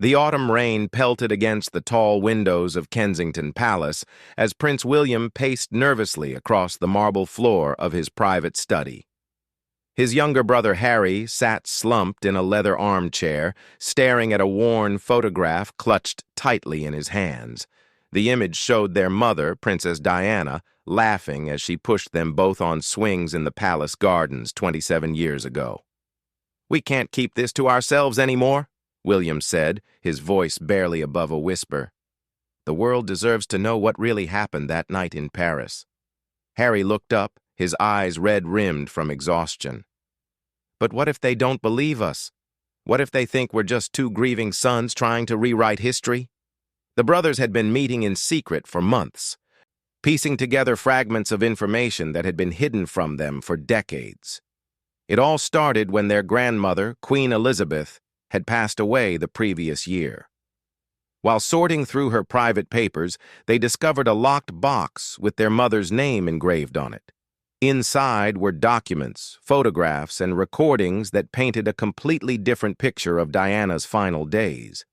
The autumn rain pelted against the tall windows of Kensington Palace as Prince William paced nervously across the marble floor of his private study. His younger brother Harry sat slumped in a leather armchair, staring at a worn photograph clutched tightly in his hands. The image showed their mother, Princess Diana, laughing as she pushed them both on swings in the palace gardens 27 years ago. "We can't keep this to ourselves anymore," William said, his voice barely above a whisper. "The world deserves to know what really happened that night in Paris." Harry looked up, his eyes red-rimmed from exhaustion. "But what if they don't believe us? What if they think we're just two grieving sons trying to rewrite history?" The brothers had been meeting in secret for months, piecing together fragments of information that had been hidden from them for decades. It all started when their grandmother, Queen Elizabeth, had passed away the previous year. While sorting through her private papers, they discovered a locked box with their mother's name engraved on it. Inside were documents, photographs, and recordings that painted a completely different picture of Diana's final days.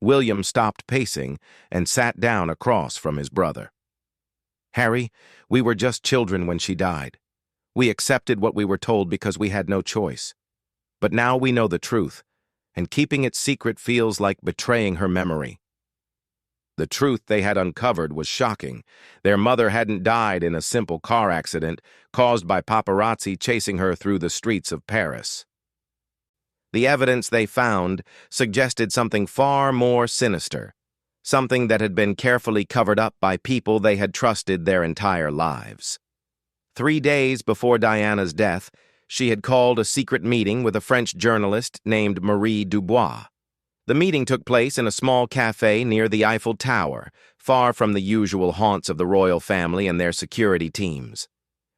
William stopped pacing and sat down across from his brother. "Harry, we were just children when she died. We accepted what we were told because we had no choice. But now we know the truth, and keeping it secret feels like betraying her memory." The truth they had uncovered was shocking. Their mother hadn't died in a simple car accident caused by paparazzi chasing her through the streets of Paris. The evidence they found suggested something far more sinister, something that had been carefully covered up by people they had trusted their entire lives. 3 days before Diana's death, she had called a secret meeting with a French journalist named Marie Dubois. The meeting took place in a small cafe near the Eiffel Tower, far from the usual haunts of the royal family and their security teams.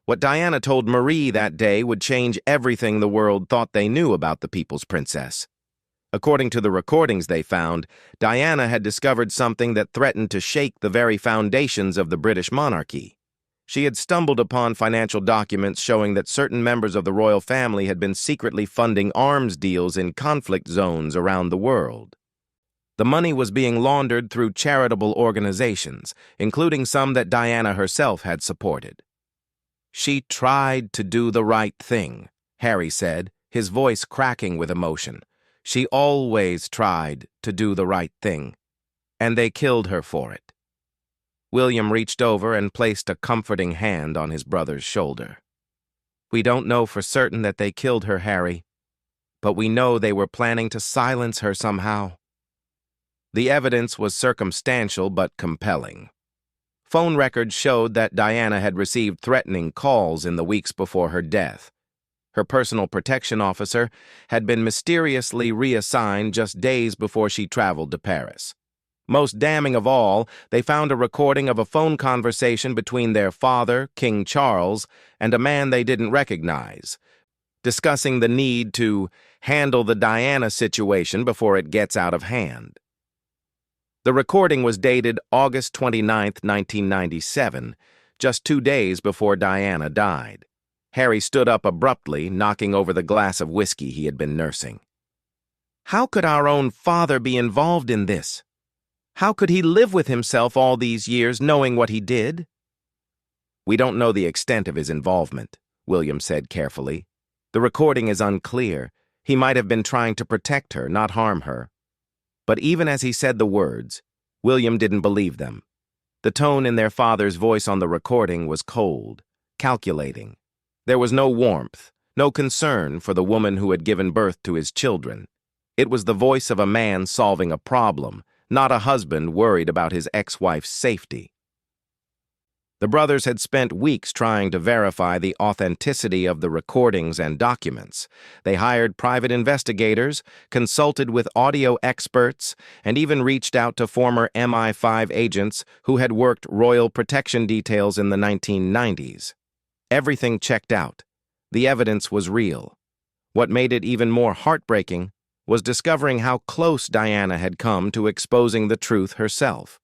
What Diana told Marie that day would change everything the world thought they knew about the People's Princess. According to the recordings they found, Diana had discovered something that threatened to shake the very foundations of the British monarchy. She had stumbled upon financial documents showing that certain members of the royal family had been secretly funding arms deals in conflict zones around the world. The money was being laundered through charitable organizations, including some that Diana herself had supported. "She tried to do the right thing," Harry said, his voice cracking with emotion. "She always tried to do the right thing, and they killed her for it." William reached over and placed a comforting hand on his brother's shoulder. "We don't know for certain that they killed her, Harry, but we know they were planning to silence her somehow." The evidence was circumstantial but compelling. Phone records showed that Diana had received threatening calls in the weeks before her death. Her personal protection officer had been mysteriously reassigned just days before she traveled to Paris. Most damning of all, they found a recording of a phone conversation between their father, King Charles, and a man they didn't recognize, discussing the need to handle the Diana situation before it gets out of hand. The recording was dated August 29, 1997, just 2 days before Diana died. Harry stood up abruptly, knocking over the glass of whiskey he had been nursing. "How could our own father be involved in this? How could he live with himself all these years knowing what he did?" "We don't know the extent of his involvement," William said carefully. "The recording is unclear. He might have been trying to protect her, not harm her." But even as he said the words, William didn't believe them. The tone in their father's voice on the recording was cold, calculating. There was no warmth, no concern for the woman who had given birth to his children. It was the voice of a man solving a problem, not a husband worried about his ex-wife's safety. The brothers had spent weeks trying to verify the authenticity of the recordings and documents. They hired private investigators, consulted with audio experts, and even reached out to former MI5 agents who had worked royal protection details in the 1990s. Everything checked out. The evidence was real. What made it even more heartbreaking was discovering how close Diana had come to exposing the truth herself.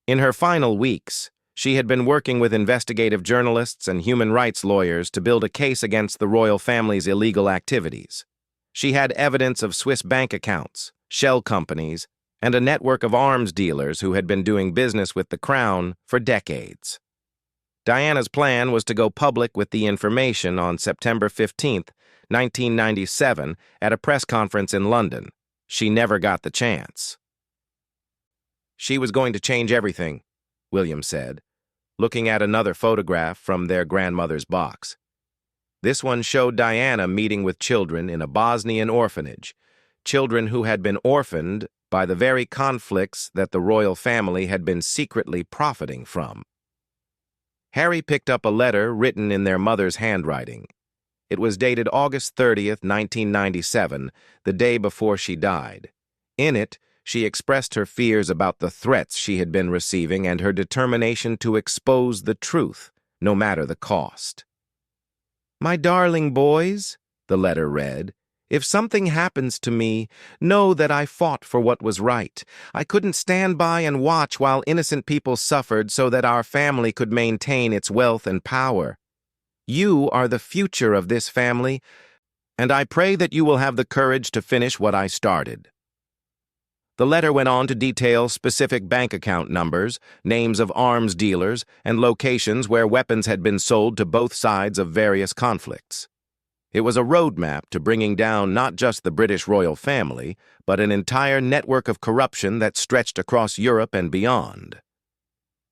In her final weeks, she had been working with investigative journalists and human rights lawyers to build a case against the royal family's illegal activities. She had evidence of Swiss bank accounts, shell companies, and a network of arms dealers who had been doing business with the Crown for decades. Diana's plan was to go public with the information on September 15, 1997, at a press conference in London. She never got the chance. She was going to change everything, William said, looking at another photograph from their grandmother's box. This one showed Diana meeting with children in a Bosnian orphanage, children who had been orphaned by the very conflicts that the royal family had been secretly profiting from. Harry picked up a letter written in their mother's handwriting. It was dated August 30th, 1997, the day before she died. In it, she expressed her fears about the threats she had been receiving and her determination to expose the truth, no matter the cost. "My darling boys," the letter read, "if something happens to me, know that I fought for what was right. I couldn't stand by and watch while innocent people suffered so that our family could maintain its wealth and power. You are the future of this family, and I pray that you will have the courage to finish what I started." The letter went on to detail specific bank account numbers, names of arms dealers, and locations where weapons had been sold to both sides of various conflicts. It was a roadmap to bringing down not just the British royal family, but an entire network of corruption that stretched across Europe and beyond.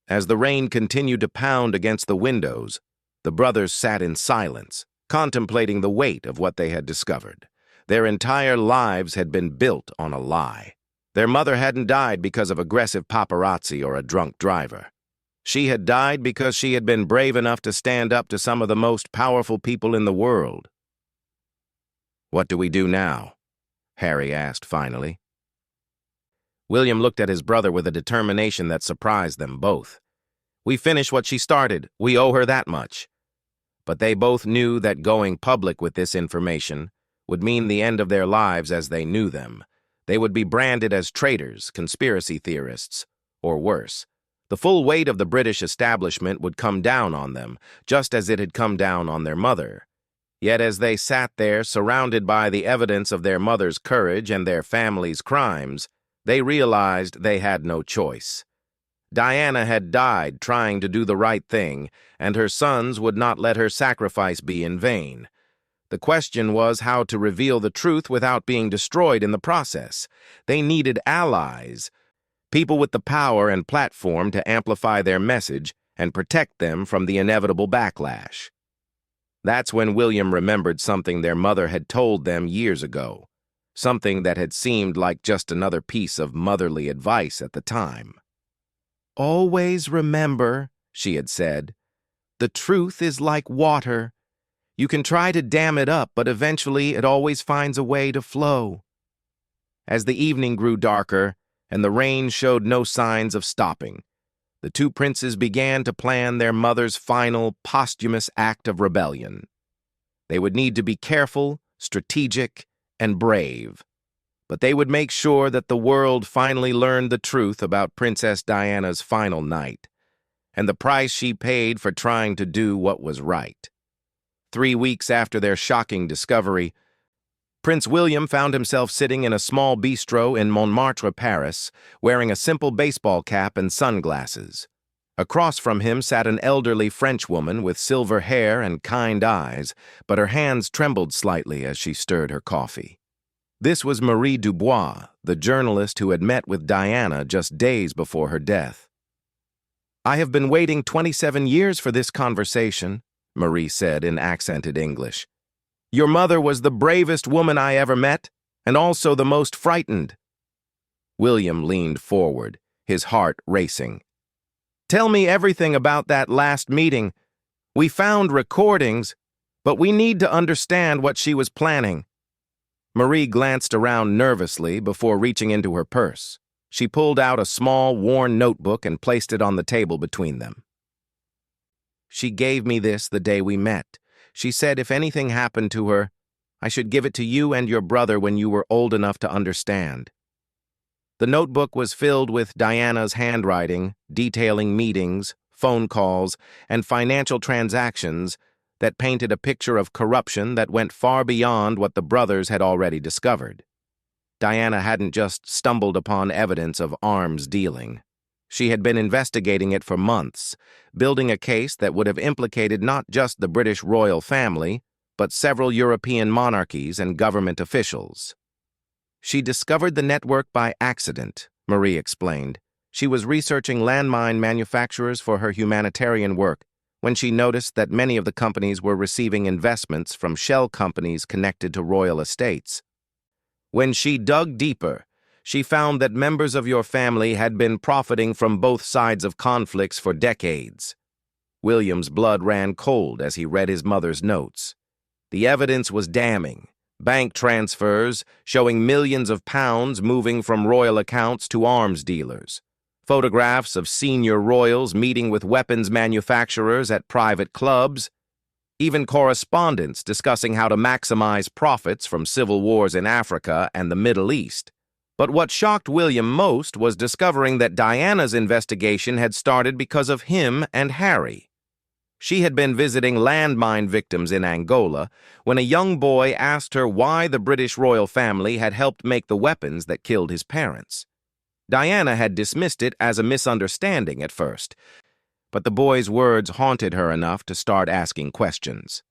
As the rain continued to pound against the windows, the brothers sat in silence, contemplating the weight of what they had discovered. Their entire lives had been built on a lie. Their mother hadn't died because of aggressive paparazzi or a drunk driver. She had died because she had been brave enough to stand up to some of the most powerful people in the world. "What do we do now?" Harry asked finally. William looked at his brother with a determination that surprised them both. "We finish what she started. We owe her that much." But they both knew that going public with this information would mean the end of their lives as they knew them. They would be branded as traitors, conspiracy theorists, or worse. The full weight of the British establishment would come down on them, just as it had come down on their mother. Yet as they sat there, surrounded by the evidence of their mother's courage and their family's crimes, they realized they had no choice. Diana had died trying to do the right thing, and her sons would not let her sacrifice be in vain. The question was how to reveal the truth without being destroyed in the process. They needed allies, people with the power and platform to amplify their message and protect them from the inevitable backlash. That's when William remembered something their mother had told them years ago, something that had seemed like just another piece of motherly advice at the time. "Always remember," she had said, "the truth is like water. You can try to dam it up, but eventually it always finds a way to flow." As the evening grew darker and the rain showed no signs of stopping, the two princes began to plan their mother's final, posthumous act of rebellion. They would need to be careful, strategic, and brave, but they would make sure that the world finally learned the truth about Princess Diana's final night, and the price she paid for trying to do what was right. 3 weeks after their shocking discovery, Prince William found himself sitting in a small bistro in Montmartre, Paris, wearing a simple baseball cap and sunglasses. Across from him sat an elderly Frenchwoman with silver hair and kind eyes, but her hands trembled slightly as she stirred her coffee. This was Marie Dubois, the journalist who had met with Diana just days before her death. "I have been waiting 27 years for this conversation," Marie said in accented English. "Your mother was the bravest woman I ever met, and also the most frightened." William leaned forward, his heart racing. "Tell me everything about that last meeting. We found recordings, but we need to understand what she was planning." Marie glanced around nervously before reaching into her purse. She pulled out a small, worn notebook and placed it on the table between them. "She gave me this the day we met. She said if anything happened to her, I should give it to you and your brother when you were old enough to understand." The notebook was filled with Diana's handwriting, detailing meetings, phone calls, and financial transactions that painted a picture of corruption that went far beyond what the brothers had already discovered. Diana hadn't just stumbled upon evidence of arms dealing. She had been investigating it for months, building a case that would have implicated not just the British royal family, but several European monarchies and government officials. She discovered the network by accident, Marie explained. She was researching landmine manufacturers for her humanitarian work when she noticed that many of the companies were receiving investments from shell companies connected to royal estates. When she dug deeper, she found that members of your family had been profiting from both sides of conflicts for decades. William's blood ran cold as he read his mother's notes. The evidence was damning. Bank transfers showing millions of pounds moving from royal accounts to arms dealers. Photographs of senior royals meeting with weapons manufacturers at private clubs. Even correspondence discussing how to maximize profits from civil wars in Africa and the Middle East. But what shocked William most was discovering that Diana's investigation had started because of him and Harry. She had been visiting landmine victims in Angola when a young boy asked her why the British royal family had helped make the weapons that killed his parents. Diana had dismissed it as a misunderstanding at first, but the boy's words haunted her enough to start asking questions.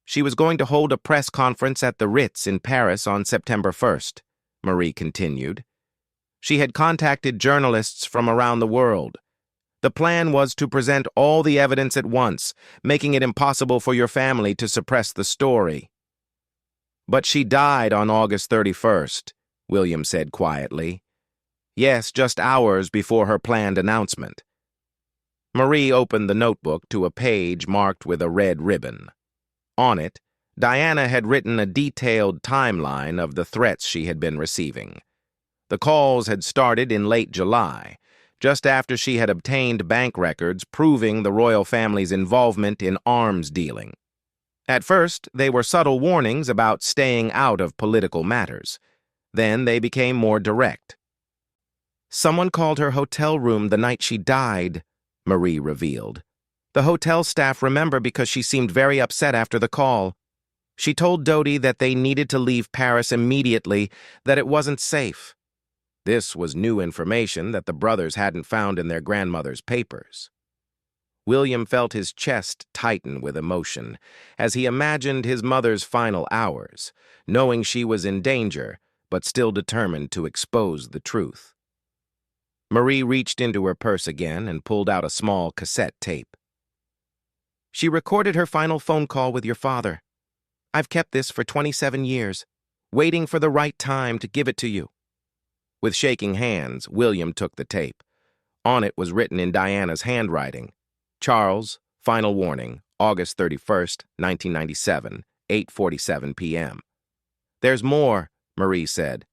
She was going to hold a press conference at the Ritz in Paris on September 1st, Marie continued. She had contacted journalists from around the world. The plan was to present all the evidence at once, making it impossible for your family to suppress the story. But she died on August 31st, William said quietly. Yes, just hours before her planned announcement. Marie opened the notebook to a page marked with a red ribbon. On it, Diana had written a detailed timeline of the threats she had been receiving. The calls had started in late July, just after she had obtained bank records proving the royal family's involvement in arms dealing. At first, they were subtle warnings about staying out of political matters. Then they became more direct. Someone called her hotel room the night she died, Marie revealed. The hotel staff remember because she seemed very upset after the call. She told Dodie that they needed to leave Paris immediately, that it wasn't safe. This was new information that the brothers hadn't found in their grandmother's papers. William felt his chest tighten with emotion as he imagined his mother's final hours, knowing she was in danger, but still determined to expose the truth. Marie reached into her purse again and pulled out a small cassette tape. She recorded her final phone call with your father. I've kept this for 27 years, waiting for the right time to give it to you. With shaking hands, William took the tape. On it was written in Diana's handwriting. Charles, final warning, August 31st, 1997, 8:47 p.m. There's more, Marie said.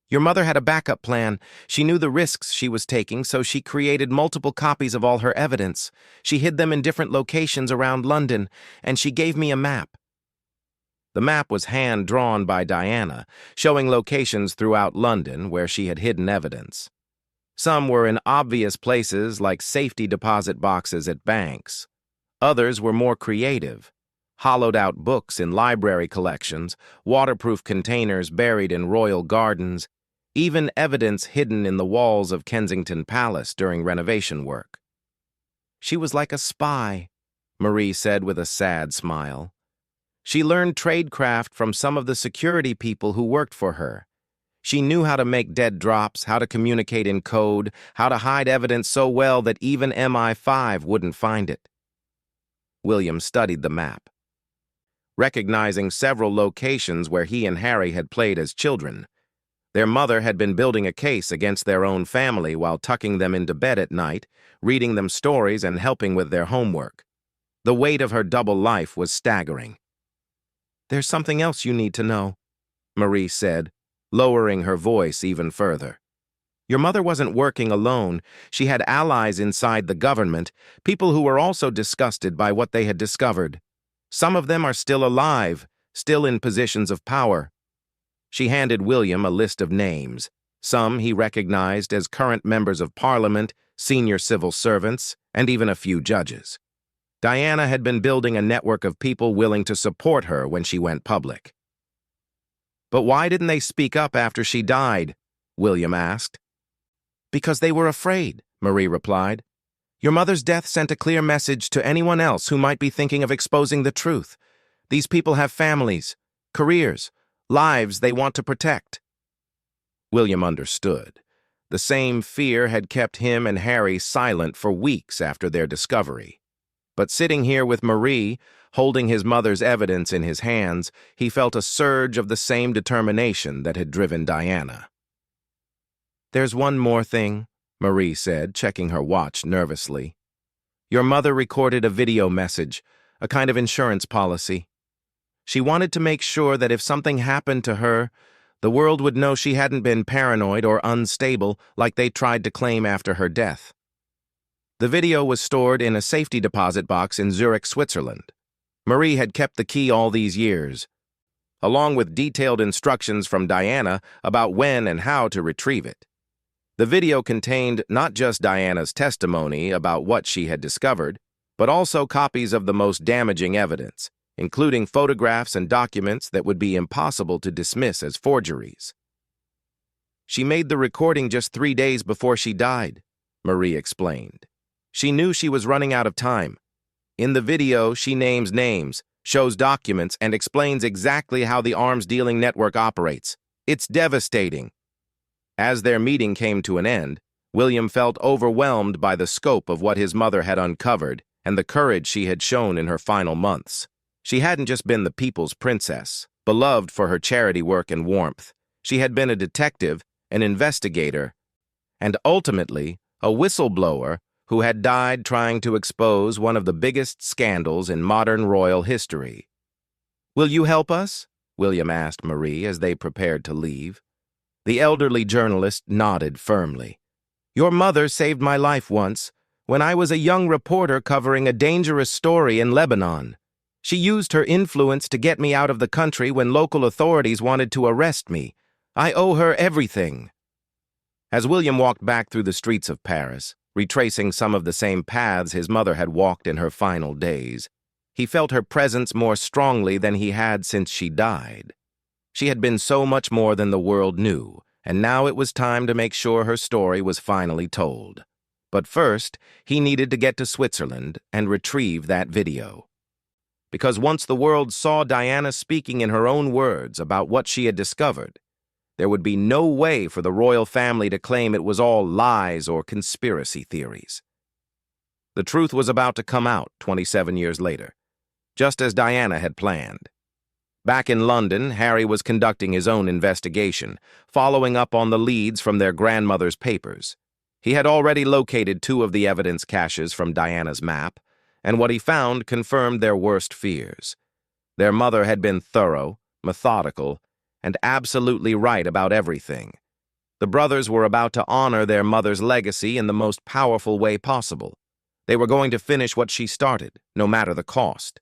Your mother had a backup plan. She knew the risks she was taking, so she created multiple copies of all her evidence. She hid them in different locations around London, and she gave me a map. The map was hand-drawn by Diana, showing locations throughout London where she had hidden evidence. Some were in obvious places like safety deposit boxes at banks. Others were more creative. Hollowed-out books in library collections, waterproof containers buried in royal gardens, even evidence hidden in the walls of Kensington Palace during renovation work. She was like a spy, Marie said with a sad smile. She learned tradecraft from some of the security people who worked for her. She knew how to make dead drops, how to communicate in code, how to hide evidence so well that even MI5 wouldn't find it. William studied the map, recognizing several locations where he and Harry had played as children. Their mother had been building a case against their own family while tucking them into bed at night, reading them stories and helping with their homework. The weight of her double life was staggering. There's something else you need to know, Marie said, lowering her voice even further. Your mother wasn't working alone. She had allies inside the government, people who were also disgusted by what they had discovered. Some of them are still alive, still in positions of power. She handed William a list of names. Some he recognized as current members of Parliament, senior civil servants, and even a few judges. Diana had been building a network of people willing to support her when she went public. But why didn't they speak up after she died? William asked. Because they were afraid, Marie replied. Your mother's death sent a clear message to anyone else who might be thinking of exposing the truth. These people have families, careers, lives they want to protect. William understood. The same fear had kept him and Harry silent for weeks after their discovery. But sitting here with Marie, holding his mother's evidence in his hands, he felt a surge of the same determination that had driven Diana. There's one more thing, Marie said, checking her watch nervously. Your mother recorded a video message, a kind of insurance policy. She wanted to make sure that if something happened to her, the world would know she hadn't been paranoid or unstable like they tried to claim after her death. The video was stored in a safety deposit box in Zurich, Switzerland. Marie had kept the key all these years, along with detailed instructions from Diana about when and how to retrieve it. The video contained not just Diana's testimony about what she had discovered, but also copies of the most damaging evidence, including photographs and documents that would be impossible to dismiss as forgeries. She made the recording just 3 days before she died, Marie explained. She knew she was running out of time. In the video, she names names, shows documents, and explains exactly how the arms dealing network operates. It's devastating. As their meeting came to an end, William felt overwhelmed by the scope of what his mother had uncovered and the courage she had shown in her final months. She hadn't just been the people's princess, beloved for her charity work and warmth. She had been a detective, an investigator, and ultimately a whistleblower who had died trying to expose one of the biggest scandals in modern royal history. Will you help us? William asked Marie as they prepared to leave. The elderly journalist nodded firmly. Your mother saved my life once, when I was a young reporter covering a dangerous story in Lebanon. She used her influence to get me out of the country when local authorities wanted to arrest me. I owe her everything. As William walked back through the streets of Paris, retracing some of the same paths his mother had walked in her final days, he felt her presence more strongly than he had since she died. She had been so much more than the world knew, and now it was time to make sure her story was finally told. But first, he needed to get to Switzerland and retrieve that video. Because once the world saw Diana speaking in her own words about what she had discovered, there would be no way for the royal family to claim it was all lies or conspiracy theories. The truth was about to come out 27 years later, just as Diana had planned. Back in London, Harry was conducting his own investigation, following up on the leads from their grandmother's papers. He had already located 2 of the evidence caches from Diana's map, and what he found confirmed their worst fears. Their mother had been thorough, methodical, and absolutely right about everything. The brothers were about to honor their mother's legacy in the most powerful way possible. They were going to finish what she started, no matter the cost.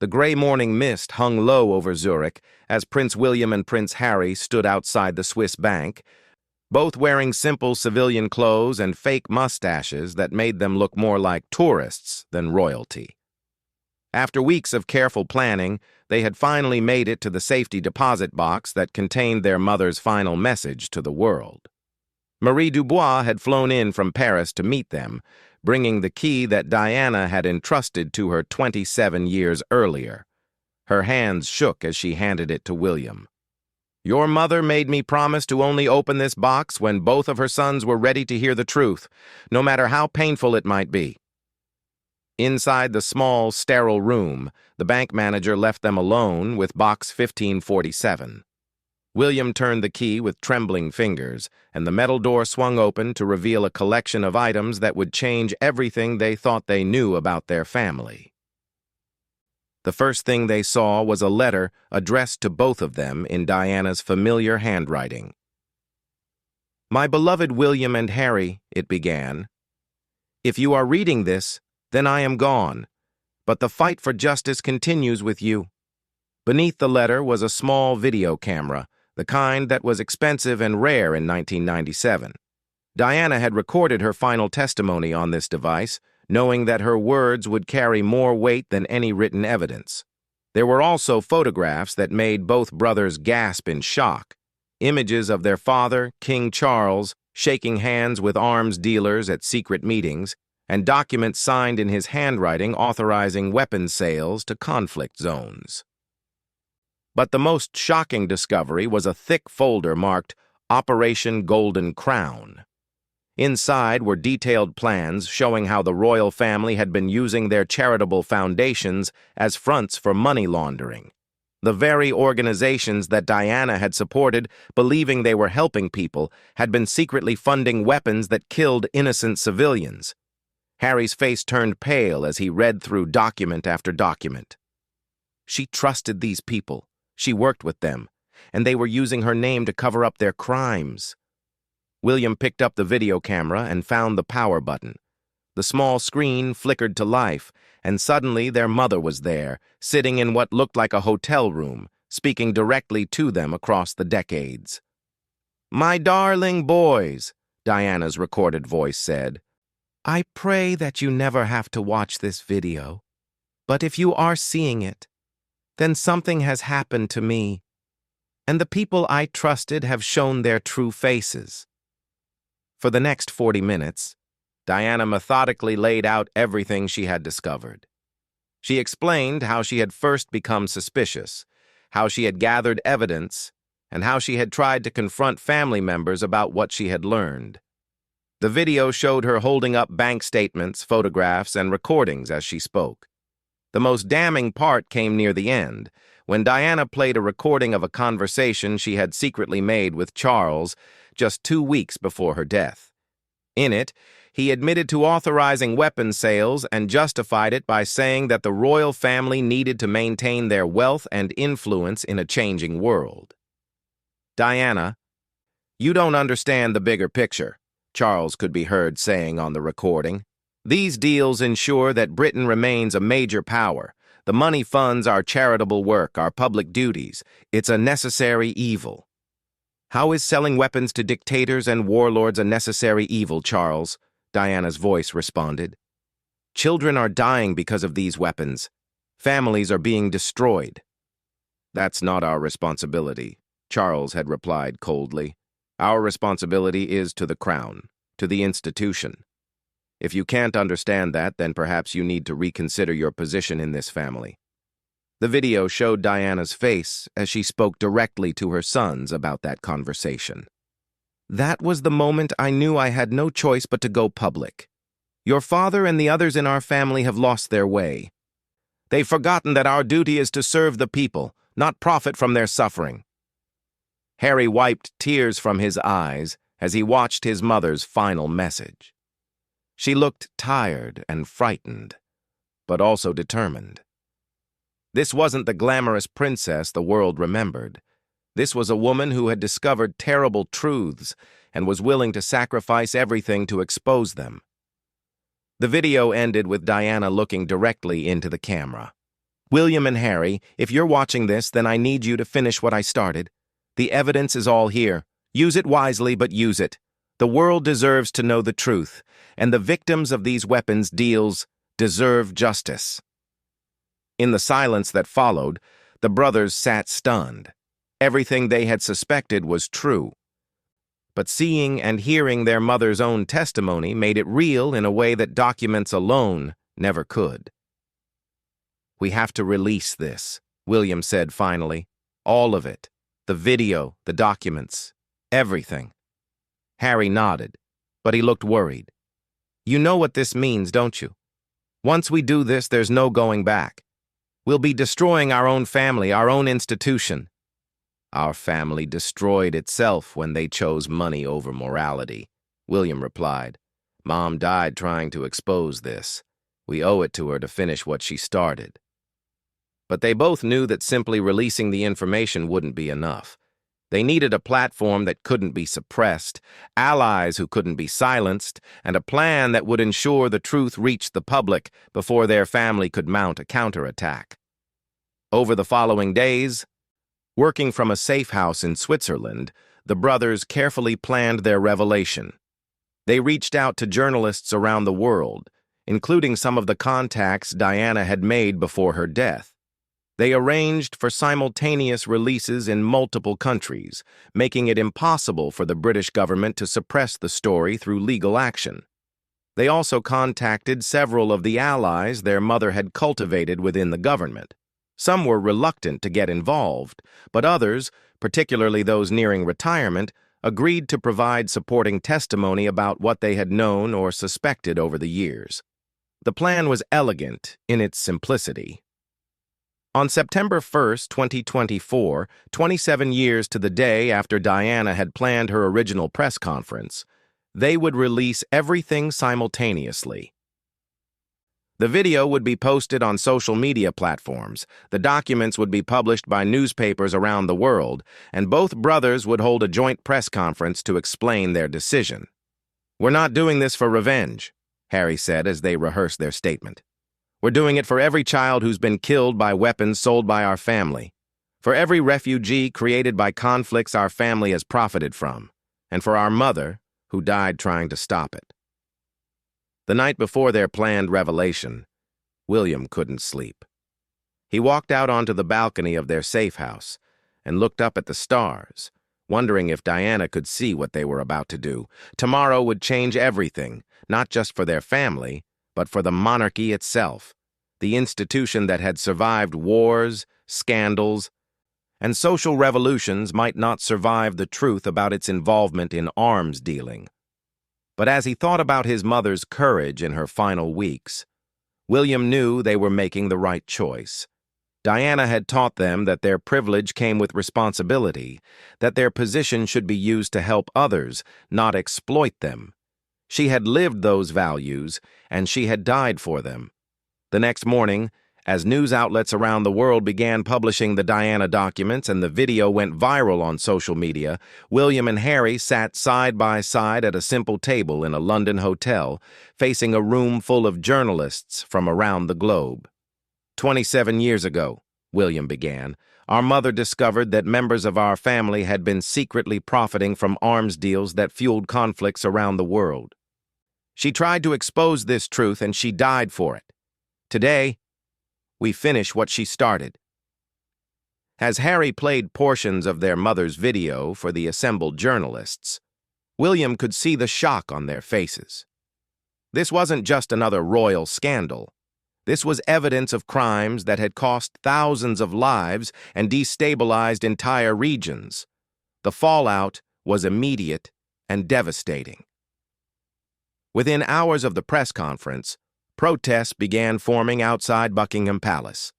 The gray morning mist hung low over Zurich as Prince William and Prince Harry stood outside the Swiss bank, both wearing simple civilian clothes and fake mustaches that made them look more like tourists than royalty. After weeks of careful planning, they had finally made it to the safety deposit box that contained their mother's final message to the world. Marie Dubois had flown in from Paris to meet them, bringing the key that Diana had entrusted to her 27 years earlier. Her hands shook as she handed it to William. Your mother made me promise to only open this box when both of her sons were ready to hear the truth, no matter how painful it might be. Inside the small, sterile room, the bank manager left them alone with box 1547. William turned the key with trembling fingers, and the metal door swung open to reveal a collection of items that would change everything they thought they knew about their family. The first thing they saw was a letter addressed to both of them in Diana's familiar handwriting. My beloved William and Harry, it began. If you are reading this, then I am gone, but the fight for justice continues with you. Beneath the letter was a small video camera, the kind that was expensive and rare in 1997. Diana had recorded her final testimony on this device, knowing that her words would carry more weight than any written evidence. There were also photographs that made both brothers gasp in shock. Images of their father, King Charles, shaking hands with arms dealers at secret meetings, and documents signed in his handwriting authorizing weapons sales to conflict zones. But the most shocking discovery was a thick folder marked Operation Golden Crown. Inside were detailed plans showing how the royal family had been using their charitable foundations as fronts for money laundering. The very organizations that Diana had supported, believing they were helping people, had been secretly funding weapons that killed innocent civilians. Harry's face turned pale as he read through document after document. She trusted these people. She worked with them, and they were using her name to cover up their crimes. William picked up the video camera and found the power button. The small screen flickered to life, and suddenly their mother was there, sitting in what looked like a hotel room, speaking directly to them across the decades. "My darling boys," Diana's recorded voice said, "I pray that you never have to watch this video. But if you are seeing it, then something has happened to me, and the people I trusted have shown their true faces." For the next 40 minutes, Diana methodically laid out everything she had discovered. She explained how she had first become suspicious, how she had gathered evidence, and how she had tried to confront family members about what she had learned. The video showed her holding up bank statements, photographs, and recordings as she spoke. The most damning part came near the end, when Diana played a recording of a conversation she had secretly made with Charles just 2 weeks before her death. In it, he admitted to authorizing weapons sales and justified it by saying that the royal family needed to maintain their wealth and influence in a changing world. "Diana, you don't understand the bigger picture," Charles could be heard saying on the recording. "These deals ensure that Britain remains a major power. The money funds our charitable work, our public duties. It's a necessary evil." "How is selling weapons to dictators and warlords a necessary evil, Charles?" Diana's voice responded. "Children are dying because of these weapons. Families are being destroyed." "That's not our responsibility," Charles had replied coldly. "Our responsibility is to the crown, to the institution. If you can't understand that, then perhaps you need to reconsider your position in this family." The video showed Diana's face as she spoke directly to her sons about that conversation. "That was the moment I knew I had no choice but to go public. Your father and the others in our family have lost their way. They've forgotten that our duty is to serve the people, not profit from their suffering." Harry wiped tears from his eyes as he watched his mother's final message. She looked tired and frightened, but also determined. This wasn't the glamorous princess the world remembered. This was a woman who had discovered terrible truths and was willing to sacrifice everything to expose them. The video ended with Diana looking directly into the camera. "William and Harry, if you're watching this, then I need you to finish what I started. The evidence is all here. Use it wisely, but use it. The world deserves to know the truth, and the victims of these weapons deals deserve justice." In the silence that followed, the brothers sat stunned. Everything they had suspected was true. But seeing and hearing their mother's own testimony made it real in a way that documents alone never could. "We have to release this," William said finally. "All of it. The video, the documents, everything." Harry nodded, but he looked worried. "You know what this means, don't you? Once we do this, there's no going back. We'll be destroying our own family, our own institution." "Our family destroyed itself when they chose money over morality," William replied. "Mom died trying to expose this. We owe it to her to finish what she started." But they both knew that simply releasing the information wouldn't be enough. They needed a platform that couldn't be suppressed, allies who couldn't be silenced, and a plan that would ensure the truth reached the public before their family could mount a counterattack. Over the following days, working from a safe house in Switzerland, the brothers carefully planned their revelation. They reached out to journalists around the world, including some of the contacts Diana had made before her death. They arranged for simultaneous releases in multiple countries, making it impossible for the British government to suppress the story through legal action. They also contacted several of the allies their mother had cultivated within the government. Some were reluctant to get involved, but others, particularly those nearing retirement, agreed to provide supporting testimony about what they had known or suspected over the years. The plan was elegant in its simplicity. On September 1st, 2024, 27 years to the day after Diana had planned her original press conference, they would release everything simultaneously. The video would be posted on social media platforms, the documents would be published by newspapers around the world, and both brothers would hold a joint press conference to explain their decision. "We're not doing this for revenge," Harry said as they rehearsed their statement. "We're doing it for every child who's been killed by weapons sold by our family, for every refugee created by conflicts our family has profited from, and for our mother, who died trying to stop it." The night before their planned revelation, William couldn't sleep. He walked out onto the balcony of their safe house and looked up at the stars, wondering if Diana could see what they were about to do. Tomorrow would change everything, not just for their family, but for the monarchy itself, the institution that had survived wars, scandals, and social revolutions might not survive the truth about its involvement in arms dealing. But as he thought about his mother's courage in her final weeks, William knew they were making the right choice. Diana had taught them that their privilege came with responsibility, that their position should be used to help others, not exploit them. She had lived those values, and she had died for them. The next morning, as news outlets around the world began publishing the Diana documents and the video went viral on social media, William and Harry sat side by side at a simple table in a London hotel, facing a room full of journalists from around the globe. 27 years ago, William began, our mother discovered that members of our family had been secretly profiting from arms deals that fueled conflicts around the world. She tried to expose this truth and she died for it. Today, we finish what she started. As Harry played portions of their mother's video for the assembled journalists, William could see the shock on their faces. This wasn't just another royal scandal. This was evidence of crimes that had cost thousands of lives and destabilized entire regions. The fallout was immediate and devastating. Within hours of the press conference, protests began forming outside Buckingham Palace.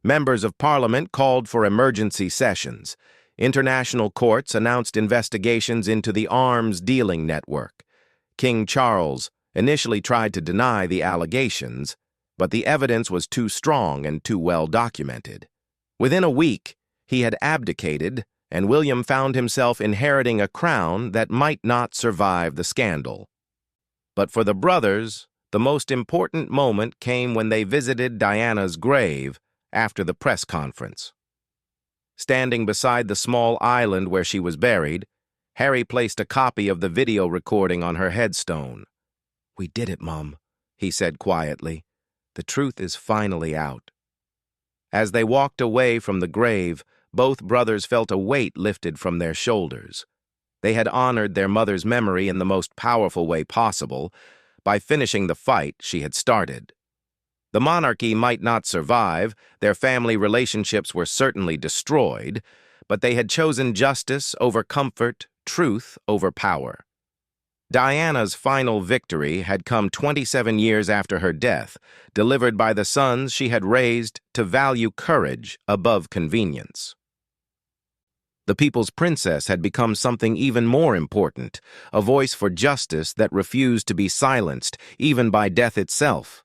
Members of Parliament called for emergency sessions. International courts announced investigations into the arms dealing network. King Charles initially tried to deny the allegations, but the evidence was too strong and too well documented. Within a week, he had abdicated, and William found himself inheriting a crown that might not survive the scandal. But for the brothers, the most important moment came when they visited Diana's grave after the press conference. Standing beside the small island where she was buried, Harry placed a copy of the video recording on her headstone. "We did it, Mum," he said quietly. "The truth is finally out." As they walked away from the grave, both brothers felt a weight lifted from their shoulders. They had honored their mother's memory in the most powerful way possible, by finishing the fight she had started. The monarchy might not survive, their family relationships were certainly destroyed, but they had chosen justice over comfort, truth over power. Diana's final victory had come 27 years after her death, delivered by the sons she had raised to value courage above convenience. The people's princess had become something even more important, a voice for justice that refused to be silenced, even by death itself.